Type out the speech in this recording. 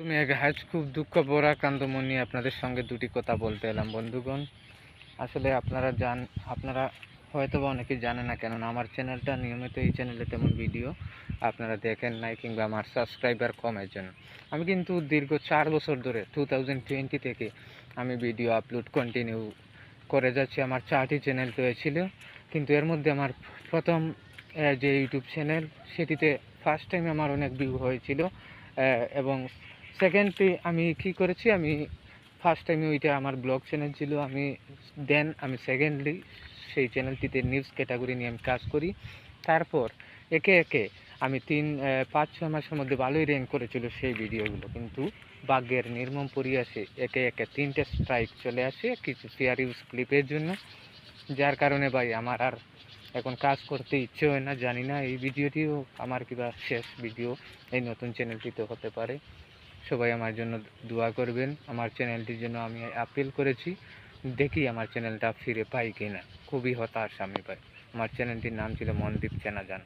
তুমি আজ খুব দুঃখ ভারাক্রান্ত মন নিয়ে আপনাদের সঙ্গে দুটি কথা বলতে এলাম বন্ধুগণ। আসলে আপনারা হয়তো বা অনেকেই জানেন না, কেননা আমার চ্যানেলটা নিয়মিত এই চ্যানেলে তেমন ভিডিও আপনারা দেখেন নাই, কিংবা আমার সাবস্ক্রাইবার কমের জন্য। আমি কিন্তু দীর্ঘ 4 বছর ধরে 2020 থেকে আমি ভিডিও আপলোড কন্টিনিউ করে যাচ্ছি। আমার 4টি চ্যানেল হয়েছিল, কিন্তু এর মধ্যে আমার প্রথম যে ইউটিউব চ্যানেল, সেটিতে ফার্স্ট টাইম আমার অনেক ভিউ হয়েছিল। এবং সেকেন্ডলি আমি কী করেছি, আমি ফার্স্ট টাইমে ওইটা আমার ব্লগ চ্যানেল ছিল। আমি সেকেন্ডলি সেই চ্যানেলটিতে নিউজ ক্যাটাগরি নিয়ে আমি কাজ করি। তারপর একে একে আমি 5-6 মাসের মধ্যে ভালোই র্যাঙ্ক করেছিল সেই ভিডিওগুলো, কিন্তু ভাগ্যের নির্মম পরিহাসে একে একে 3টে স্ট্রাইক চলে আসে কিছু ফেয়ার ইউজ ক্লিপের জন্য। যার কারণে ভাই আমার আর এখন কাজ করতে ইচ্ছে হয় না। জানি না এই ভিডিওটিও আমার কিবা শেষ ভিডিও এই নতুন চ্যানেলটিতে হতে পারে। সবাই আমার জন্য দোয়া করবেন। আমার চ্যানেলটির জন্য আমি আপিল করেছি, দেখি আমার চ্যানেলটা ফিরে পাই কিনা। খুবই হতাশ আমি ভাই। আমার চ্যানেলটির নাম ছিল মনদীপ চেনাজান।